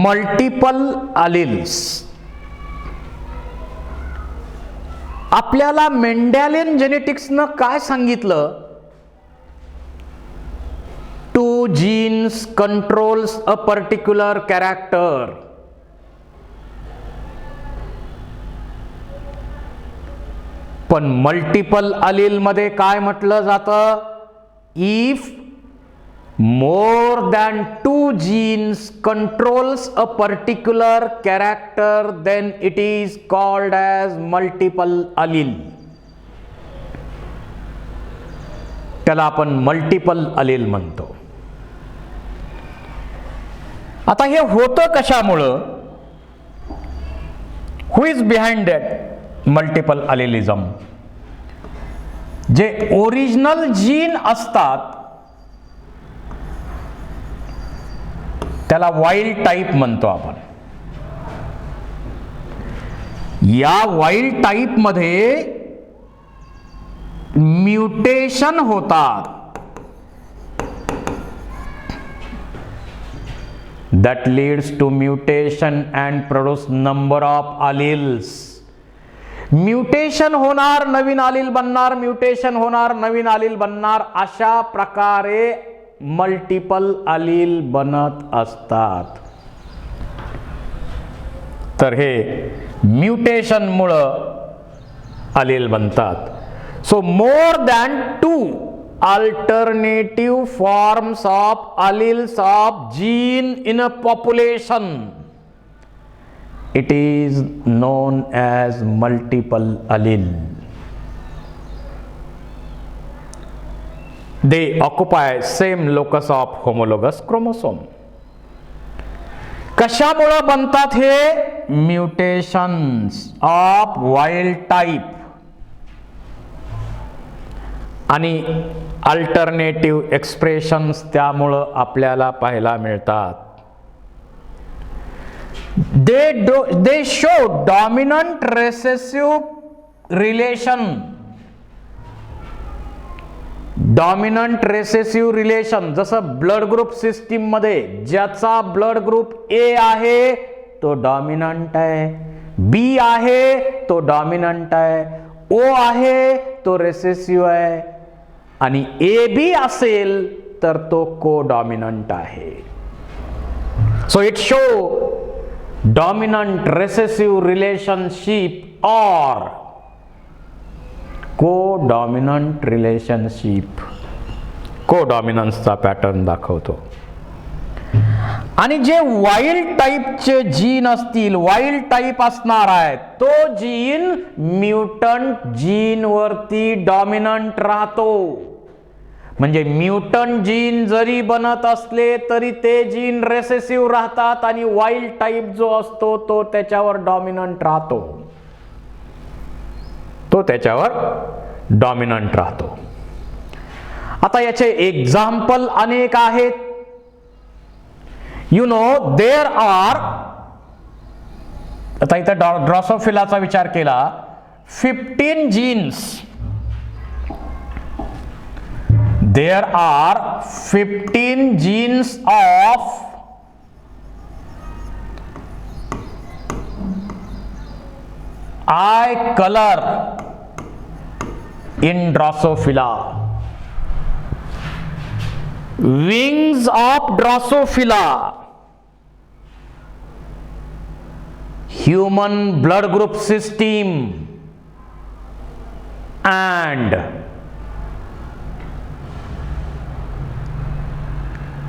Multiple अलिल्स. आपल्याला Mendelian जेनेटिक्सनं काय सांगितलं? 2 genes controls a particular character. पण मल्टिपल अलील मध्ये काय म्हटलं जातं? If more than 2 genes controls a particular character, then it is called as multiple allele. त्याला आपण मल्टिपल अलील म्हणतो. आता हे होतं कशामुळं? हु इज बिहाइंड दॅट मल्टिपल अलिलिझम? जे ओरिजिनल जीन असतात त्याला वाइल्ड टाइप म्हणतो आपण. या वाइल्ड टाइप मध्ये म्युटेशन होतात. that leads to mutation and produce number of alleles. Mutation होणार, नवीन अलील बनणार, म्युटेशन होणार, नवीन अलील बनणार, अशा प्रकारे मल्टिपल अलील बनत असतात. तर हे म्युटेशन मुळे अलील बनतात. So more than 2 alternative forms of alleles of gene in a population, it is known as multiple allele. They occupy same locus of homologous chromosome. कशामुळे बनतात हे? म्युटेशन्स ऑफ वाइल्ड टाइप आणि अल्टरनेटिव्ह एक्सप्रेशन्स त्यामुळं आपल्याला पाहायला मिळतात. दे show dominant recessive relation. Dominant recessive relation जसं blood group system मध्ये ज्याचा ब्लड ग्रुप ए आहे तो डॉमिनंट आहे, बी आहे तो डॉमिनंट आहे, ओ आहे तो रेसेसिव्ह आहे, आणि ए बी असेल तर तो को डॉमिनंट आहे. So it show dominant recessive relationship और को डॉमिनंट रिलेशनशिप. को डॉमिनन्सचा पॅटर्न दाखवतो. आणि जे वाइल्ड टाइपचे जीन असतील, वाइल्ड टाइप असणार आहे, तो जीन म्युटंट जीन वरती डॉमिनंट राहतो. म्हणजे म्युटंट जीन जरी बनत असले तरी ते जीन रेसेसिव्ह राहतात आणि वाइल्ड टाइप जो असतो तो त्याच्यावर डॉमिनंट राहतो. तो त्याच्यावर डॉमिनंट राहतो. आता याचे एक्झाम्पल अनेक आहेत. You know, there are, आता इथं ड्रॉसोफिलाचा विचार केला, 15 genes. There are 15 genes of eye color in Drosophila. Wings of Drosophila, human blood group system, and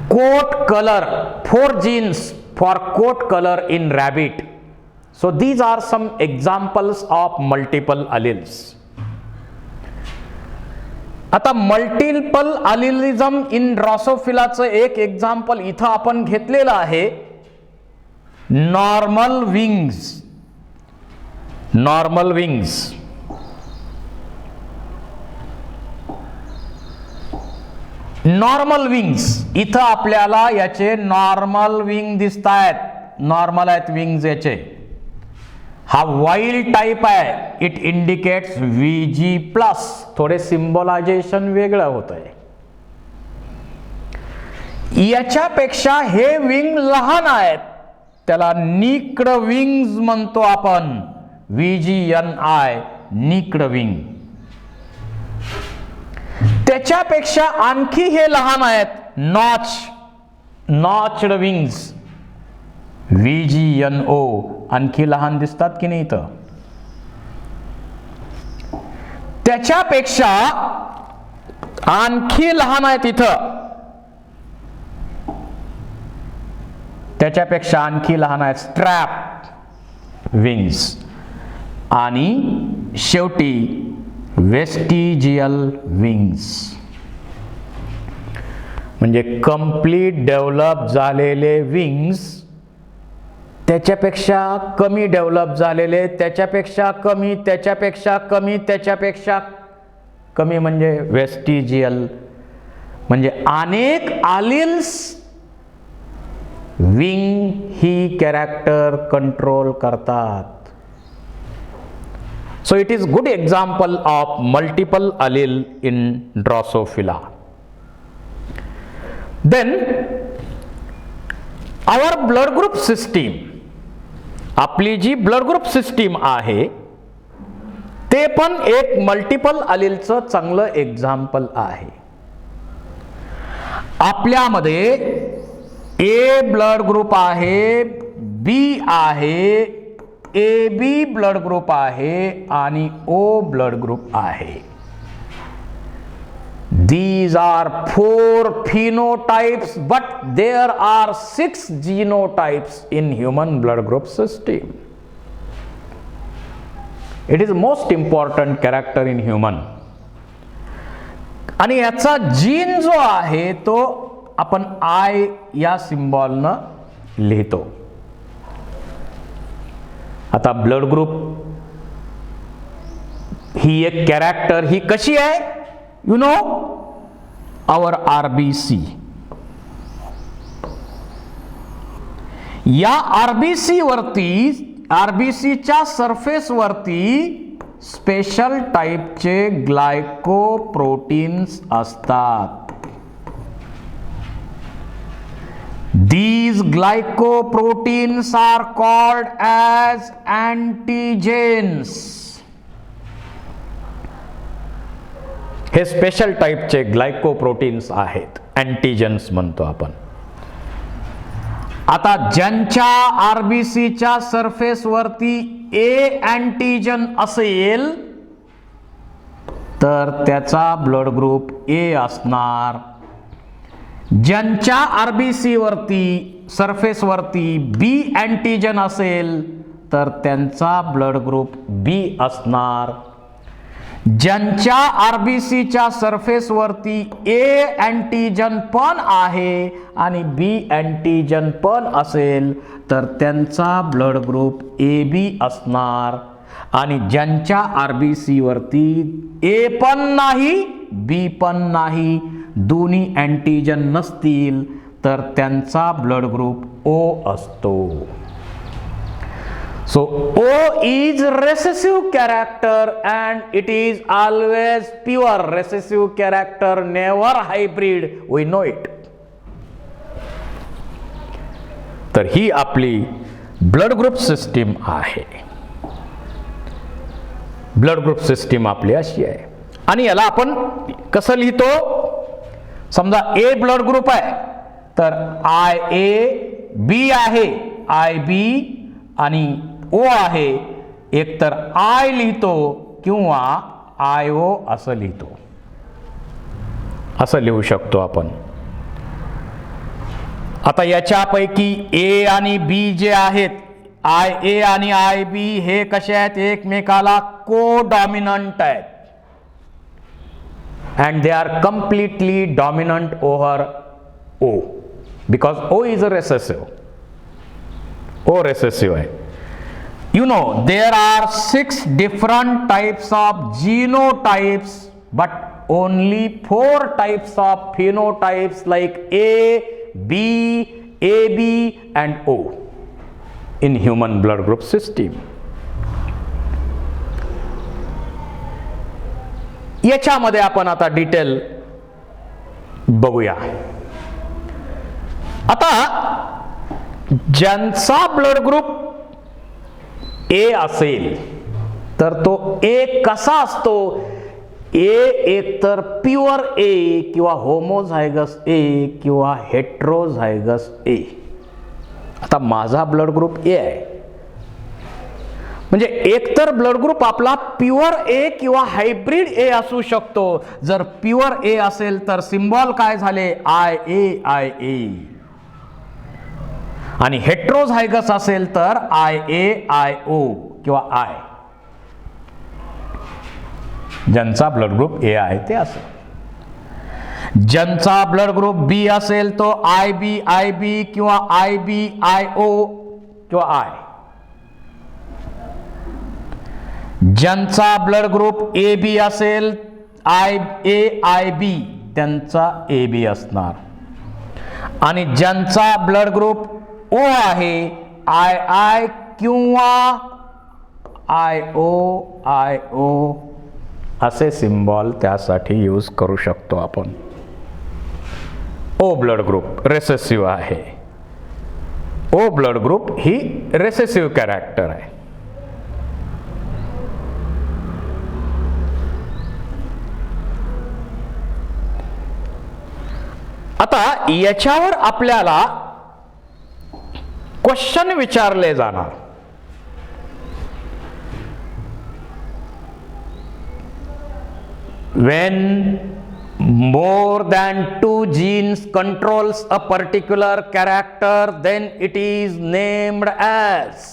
coat color, 4 genes for coat color in rabbit. So these are some examples of multiple alleles. आता multiple अलिलिझम in ड्रॉसोफिलाचं एक example इथं आपण घेतलेलं आहे. Normal wings. Normal wings normal wings इथं आपल्याला याचे normal wing दिसत आहेत. नॉर्मल आहेत विंग्स याचे. हा वाईल्ड टाईप आहे, इट इंडिकेट्स VG प्लस. थोडे सिम्बॉलायझेशन वेगळं होत आहे. याच्यापेक्षा हे विंग लहान आहेत, त्याला निक्ड विंग्स म्हणतो आपण. VGNI nicked wing. त्याच्यापेक्षा आणखी हे लहान आहेत, नॉच्ड विंग्स. VGNO आणखी लहान दिसतात की नाही इथं. त्याच्यापेक्षा आणखी लहान आहेत इथं, त्याच्यापेक्षा आणखी लहान आहेत स्ट्रॅप विंग्स. आणि शेवटी वेस्टिजियल विंग्स, म्हणजे कंप्लीट डेव्हलप झालेले विंग्स, त्याच्यापेक्षा कमी डेव्हलप झालेले, त्याच्यापेक्षा कमी, त्याच्यापेक्षा कमी, त्याच्यापेक्षा कमी, म्हणजे वेस्टिजियल. म्हणजे अनेक आलिल्स विंग ही कॅरेक्टर कंट्रोल करतात. So it is good example of multiple allele in Drosophila. Then our blood group system, आपली जी ब्लड ग्रुप सिस्टीम आहे ते पण एक मल्टिपल अलीलचं चांगलं एक्झाम्पल आहे. आपल्यामध्ये ए ब्लड ग्रुप आहे, बी आहे, AB ब्लड ग्रुप आहे आणि O ब्लड ग्रुप आहे. These are 4 phenotypes, but there are 6 genotypes in human blood group system. It is most important character in human. आणि याचा जीन जो आहे तो आपण I या सिम्बॉलनं लिहितो. आता ब्लड ग्रुप ही एक कॅरेक्टर ही कशी आहे, यू नो, आवर RBC. या RBC वरती, RBCच्या सरफेस वरती स्पेशल टाईपचे ग्लायकोप्रोटीन्स असतात. These glycoproteins are called as antigens. हे स्पेशल टाईपचे ग्लायकोप्रोटीन्स आहेत, अँटीजेन्स म्हणतो आपण. आता ज्यांच्या RBCच्या सरफेस वरती A अँटीजन असेल तर त्याचा ब्लड ग्रुप A असणार. ज्यांच्या RBC वरती सरफेस वरती B अँटीजन असेल तर त्यांचा ब्लड ग्रुप B असणार. ज्यांच्या RBCच्या सरफेस वरती A अँटीजन पण आहे आणि B अँटीजन पण असेल तर त्यांचा ब्लड ग्रुप AB असणार. आणि ज्यांच्या RBC वरती A पण नाही B पण नाही, दोन्ही अँटीजन नसतील तर त्यांचा ब्लड ग्रुप O असतो. So O is recessive character and it is always pure recessive character, never hybrid, we know it. तर ही आपली ब्लड ग्रुप सिस्टीम आहे. ब्लड ग्रुप सिस्टीम आपली अशी आहे. आणि याला आपण कसं लिहितो, समजा A ब्लड ग्रुप आहे तर IA, B आहे IB आणि O आहे, एकतर I लिहितो किंवा IO असं लिहितो. असं लिहू शकतो आपण. आता याच्यापैकी A आणि B जे आहेत, IA आणि IB हे कसे आहेत, एकमेकाला को-डॉमिनंट आहेत. And they are completely dominant over O because O is a recessive. O recessive है. You know there are 6 different types of genotypes but only 4 types of phenotypes like A, B, AB and O in human blood group system. याच्यामध्ये आपण आता detail बघूया. आता ज्यांचा blood group A असेल तर तो ए कसा असतो? ए एकतर प्युअर ए किंवा होमोझायगस ए किंवा हेट्रोझायगस ए. आता माझा ब्लड ग्रुप ए आहे, म्हणजे एकतर ब्लड ग्रुप आपला प्युअर ए किंवा हायब्रिड ए असू शकतो. जर प्युअर ए असेल तर सिम्बॉल काय झाले? आय ए. आणि हेट्रोझायगस असेल तर IA किंवा आय. ज्यांचा ब्लड ग्रुप ए आहे ते असं. ज्यांचा ब्लड ग्रुप बी असेल तो IB किंवा IO किंवा आय. ज्यांचा ब्लड ग्रुप AB असेल IB त्यांचा AB असणार. आणि ज्यांचा ब्लड ग्रुप O आहे II किंवा IO असे सिम्बॉल त्यासाठी यूज करू शकतो आपण. O ब्लड ग्रुप रेसेसिव्ह आहे. O ब्लड ग्रुप ही रेसेसिव्ह कॅरेक्टर आहे. आता याच्यावर आपल्याला क्वेश्चन विचारले जाणार. When more than 2 genes controls a particular character, then it is named as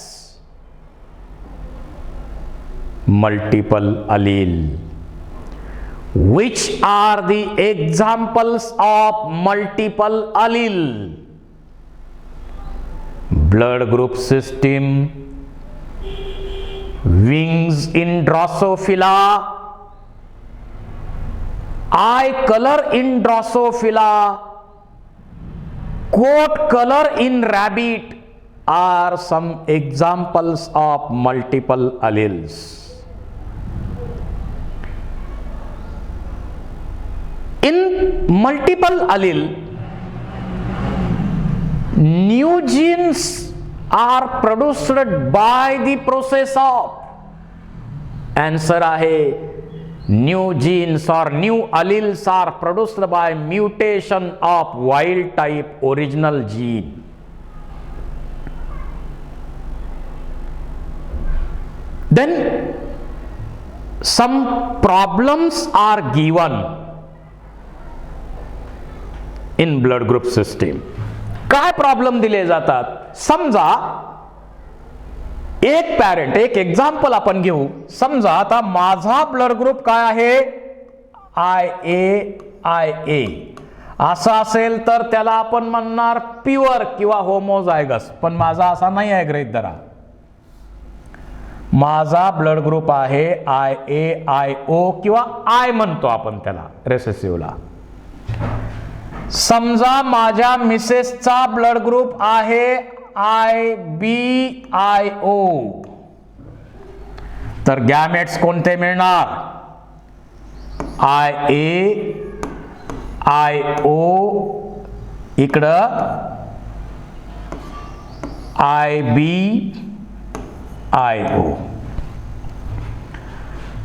multiple allele. Which are the examples of multiple allele? Blood group system, wings in Drosophila, eye color in Drosophila, coat color in rabbit are some examples of multiple alleles. In multiple allele, new genes are produced by the process of. Answer आहे new genes or new alleles are produced by mutation of wild type original gene. Then some problems are given in blood group system. काय problem दिले जातात? समजा एक parent, एक example आपण घेऊ. समजा आता माझा ब्लड ग्रुप काय आहे? IA असा असेल तर त्याला आपण म्हणणार प्युअर किंवा होमोझायगस. पण माझा असा नाही आहे, गृहीत धरा. माझा ब्लड ग्रुप आहे IO किंवा आय म्हणतो आपण त्याला रेसेसिव्हला. समजा माझ्या मिसेसचा ब्लड ग्रुप आहे IBIO, तर गॅमेट्स कोणते मिळणार? IO इकडं IBIO.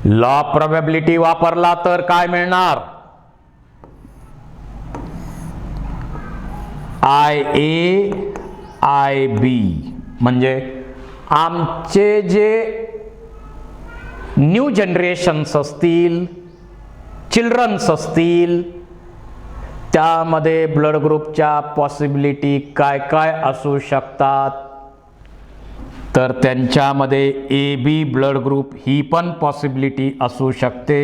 लॉ प्रोबॅबिलिटी वापरला तर काय मिळणार? IB म्हणजे आमचे जे न्यू जनरेशन्स असतील, चिल्ड्रन्स असतील, त्यामध्ये ब्लड ग्रुपच्या पॉसिबिलिटी काय काय असू शकतात? तर त्यांच्यामध्ये AB ब्लड ग्रुप ही पण पॉसिबिलिटी असू शकते.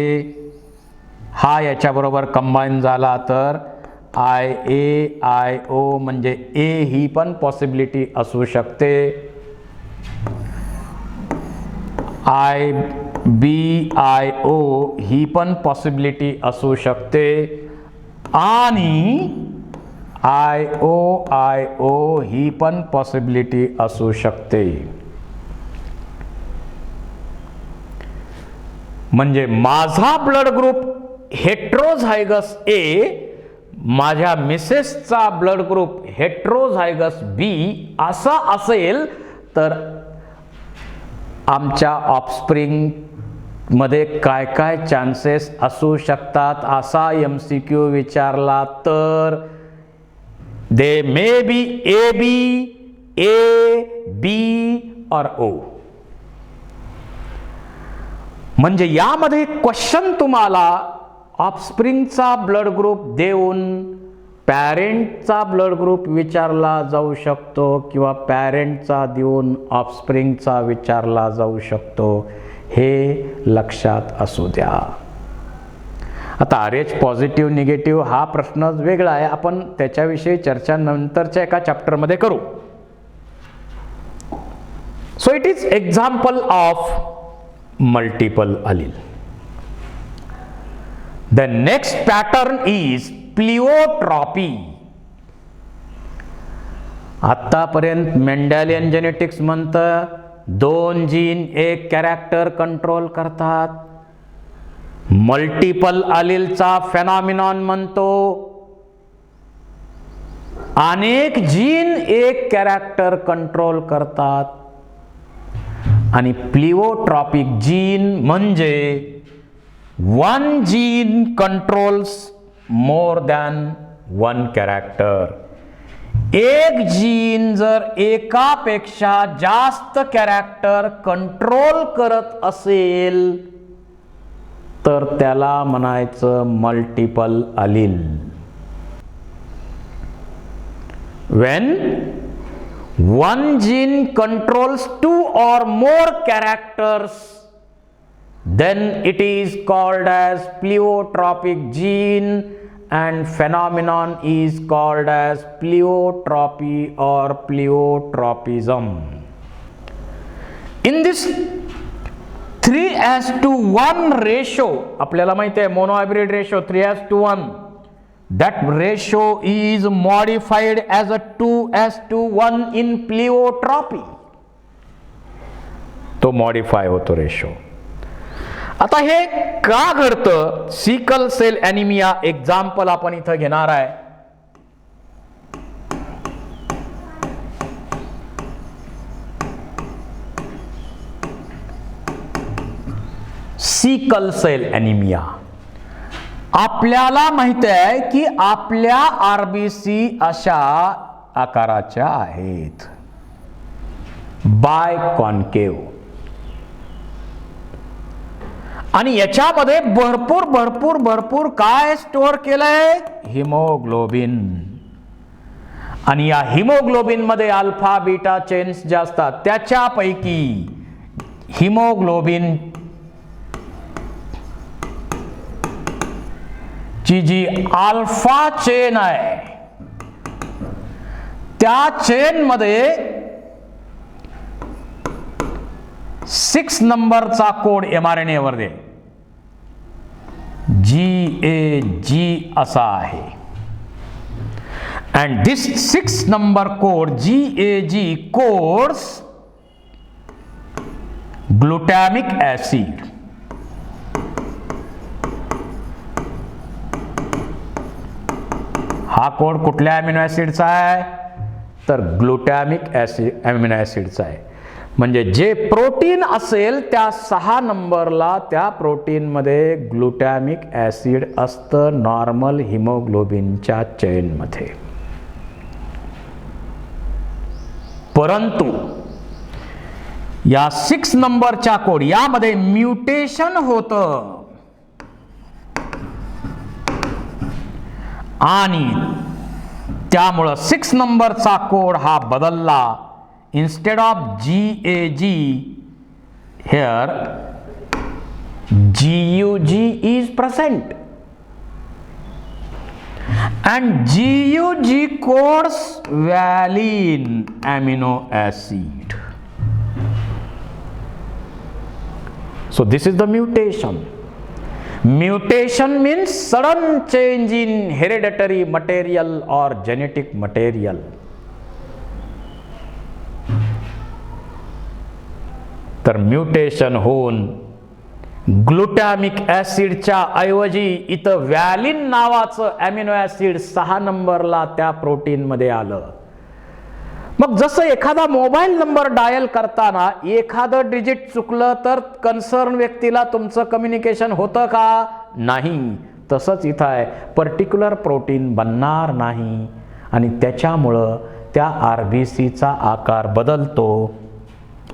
हा याच्याबरोबर कंबाईन झाला तर IAIO म्हणजे ए ही पण पॉसिबिलिटी असू शकते. IBIO ही पण पॉसिबिलिटी असू शकते. आणि IOIO ही पण पॉसिबिलिटी असू शकते. म्हणजे माझा ब्लड ग्रुप हेट्रोझायगस ए, माझ्या मिसेसचा ब्लड ग्रुप हेट्रोझायगस बी असा असेल तर आमच्या ऑफस्प्रिंग मध्ये काय काय चान्सेस असू शकतात असा MCQ विचारला तर दे मे बी ए बी और ओ. म्हणजे यामध्ये क्वेश्चन तुम्हाला ऑफस्प्रिंगचा ब्लड ग्रुप देऊन पॅरेंटचा ब्लड ग्रुप विचारला जाऊ शकतो किंवा पॅरेंटचा देऊन ऑफस्प्रिंगचा विचारला जाऊ शकतो, हे लक्षात असू द्या. आता RH पॉझिटिव्ह निगेटिव्ह हा प्रश्नच वेगळा आहे, आपण त्याच्याविषयी चर्चा नंतरच्या एका चॅप्टरमध्ये करू. So it is example of multiple allele. The next pattern is pleiotropy. आतापर्यंत मेंडेलियन जेनेटिक्स म्हणतं 2 जीन एक कॅरेक्टर कंट्रोल करतात. मल्टिपल अलीलचा फेनॉमिनॉन म्हणतो अनेक जीन एक कॅरेक्टर कंट्रोल करतात. आणि प्लिओट्रॉपिक जीन म्हणजे 1 gene controls more than 1 character. एक जीन जर एकापेक्षा जास्त कॅरेक्टर कंट्रोल करत असेल तर त्याला म्हणायचं multiple Aleel. When 1 gene controls 2 or more characters, then it is called as pleiotropic gene and phenomenon is called as pleiotropy or pleiotropism. In this 3:1 ratio, आपल्याला माहिती आहे monohybrid ratio 3:1, that ratio is modified as a 2:1 in pleiotropy. तो modify होतो ratio. आता हे का घडतं? Sickle cell anaemia example आपण इथं घेणार आहे. Sickle cell anaemia. आपल्याला माहिती आहे की आपल्या RBC अशा आकाराच्या आहेत, बाय कॉन्केव, आणि याच्यामध्ये भरपूर भरपूर भरपूर काय स्टोअर केलंय? हिमोग्लोबिन. आणि या हिमोग्लोबिन मध्ये अल्फा बीटा चेन्स ज्या असतात त्याच्यापैकी हिमोग्लोबिन ची जी अल्फा चेन आहे त्या चेन मध्ये 6 नंबरचा कोड mRNA वर दे, GAG असा आहे. and this 6 number code GAG codes glutamic acid. हा कोड कुठल्या अमिनो ऍसिडचा आहे? तर ग्लुटॅमिक ऍसिड अमिनो ऍसिडचा आहे. म्हणजे जे प्रोटीन असेल त्या 6 नंबरला त्या प्रोटीन मध्ये ग्लुटॅमिक ऍसिड असतं नॉर्मल हिमोग्लोबिनच्या चेन मध्ये. परंतु या 6 नंबरच्या कोड यामध्ये म्युटेशन होतं आणि त्यामुळं 6 नंबरचा कोड हा बदलला. instead of GAG here GUG is present and GUG codes valine amino acid. So this is the mutation. Mutation means sudden change in hereditary material or genetic material. तर mutation होऊन glutamic ऍसिडच्या ऐवजी इथं व्हॅलिन नावाचं amino acid 6 नंबरला त्या protein मध्ये आलं. मग जसं एखादा मोबाईल नंबर डायल करताना एखादं डिजिट चुकलं तर कन्सर्न व्यक्तीला तुमचं कम्युनिकेशन होतं का? नाही. तसंच इथं आहे, पर्टिक्युलर प्रोटीन बनणार नाही आणि त्याच्यामुळं त्या आरबीसीचा आकार बदलतो.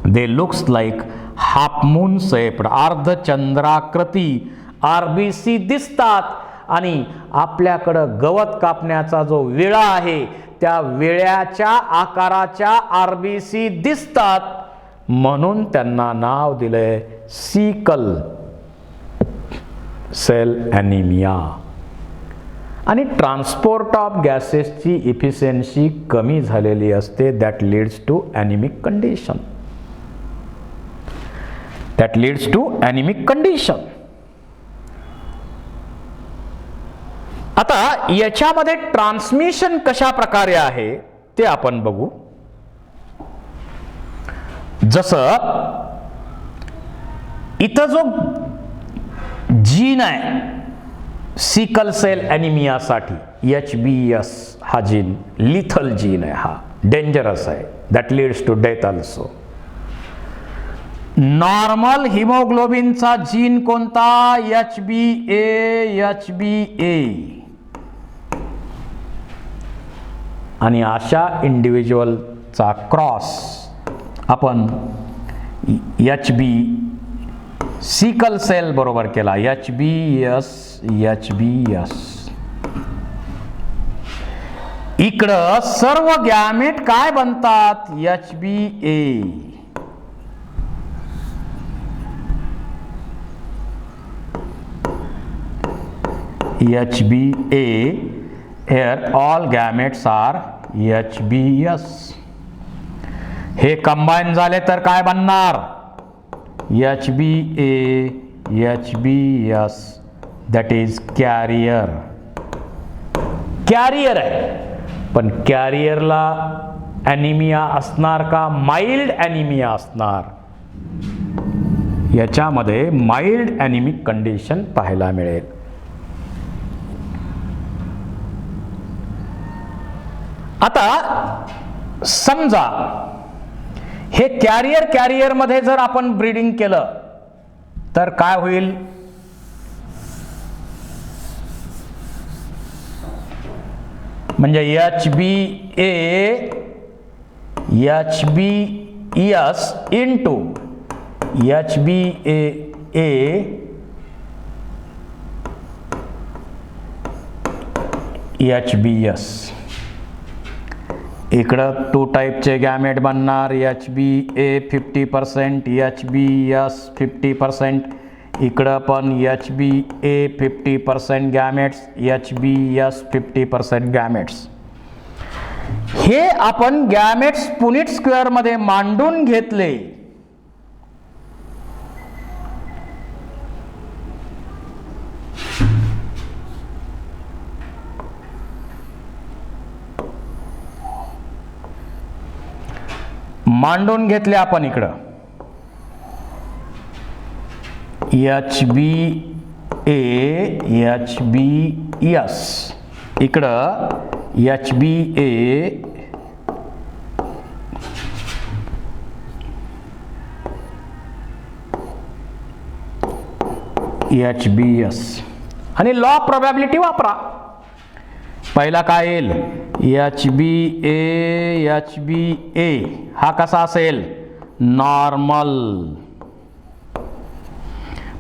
They looks like half moon shaped, अर्धचंद्राकृती आरबीसी दिसतात आणि आपल्याकडं गवत कापण्याचा जो विळा आहे त्या विळ्याच्या आकाराच्या आरबीसी दिसतात, म्हणून त्यांना नाव दिलंय सिकल सेल ॲनिमिया. आणि ट्रान्सपोर्ट ऑफ गॅसेसची इफिशियन्सी कमी झालेली असते. That leads to anaemic condition. That leads to anaemic condition. आता याच्यामध्ये ट्रान्समिशन कशा प्रकारे आहे ते आपण बघू. जसं इथं जो जीन आहे सिकल सेल ॲनिमियासाठी HBS हा जीन लिथल जीन आहे, हा डेंजरस आहे. That leads to death also. Normal हिमोग्लोबिनचा जीन कोणता? HbA. आणि अशा इंडिव्हिज्युअलचा क्रॉस आपण HB सिकल सेल बरोबर केला, HbS. इकडं सर्व गॅमेट काय बनतात? HbA. HbA. Here all gametes are HbS. हे कंबाईन झाले तर काय बनणार? HbA, HbS. That is carrier. Carrier आहे, पण कॅरियरला ॲनिमिया असणार का? माइल्ड ॲनिमिया असणार. याच्यामध्ये माइल्ड ॲनिमिक कंडिशन पाहायला मिळेल. आता समजा हे कॅरियर मध्ये जर आपण ब्रीडिंग केलं तर काय होईल? म्हणजे HbA HbS into HbA HbS. इकडं 2 टाईपचे गॅमेट बनणार, HbA 50%, HbS 50%. इकडं पण HbA 50% गॅमेट्स, HbS 50% गॅमेट्स. हे आपण गॅमेट्स पुनिट स्क्वेअर मध्ये मांडून घेतले. मांडून घेतले आपण इकडं HbA HbS, इकडं HbA HbS आणि लॉ ऑफ प्रोबॅबिलिटी वापरा. पहिला काय येईल? HbA HbA हा कसा असेल? नॉर्मल.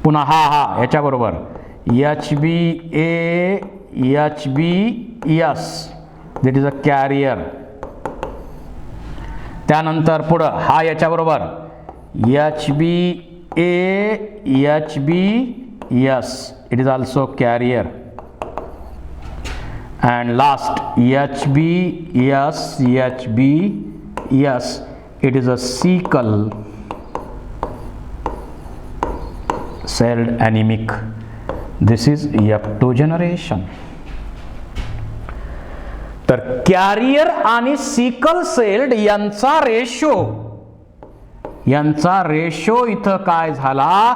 पुन्हा हा याच्या बरोबर HbA HbS, that is a carrier. त्यानंतर पुढं हा याच्या बरोबर HbA HbS, it is also carrier. and last HbS HbS, it is a sickle celled anemic. This is F2 generation. तर कॅरियर आणि सिकल सेल्ड यांचा रेशो इथं काय झाला?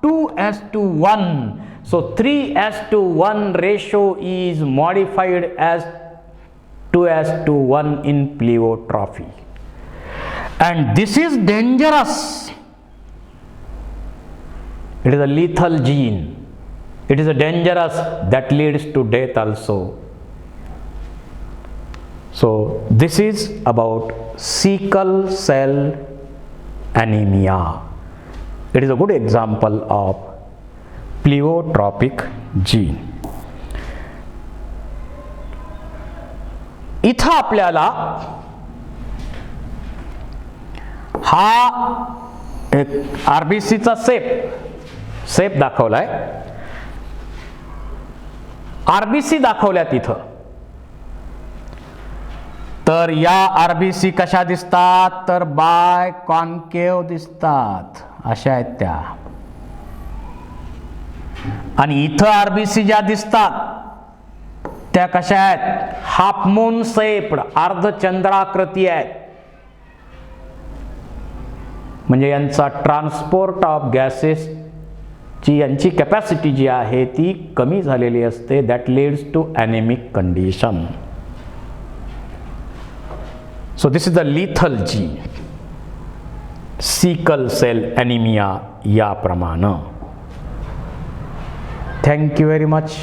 2:1. So 3:1 ratio is modified as 2:1 in pleiotrophy, and this is dangerous. It is a lethal gene. It is a dangerous that leads to death also. So this is about sickle cell anemia. It is a good example of pleiotropic gene. इथं आपल्याला हा एक आरबीसीचा सेप दाखवलाय. RBC दाखवल्यात इथं. तर या RBC कशा दिसतात, तर बाय कॉन्केव दिसतात, अशा आहेत त्या. आणि इथं आरबीसी ज्या दिसतात त्या कशा आहेत, हाफ मून शेप्ड, अर्धचंद्राकृती आहेत. म्हणजे यांचा ट्रान्सपोर्ट ऑफ गॅसेस ची यांची कॅपॅसिटी जी आहे ती कमी झालेली असते. That leads to anaemic condition. So this is the lethal gene, sickle cell anemia या प्रमाणे. Thank you very much.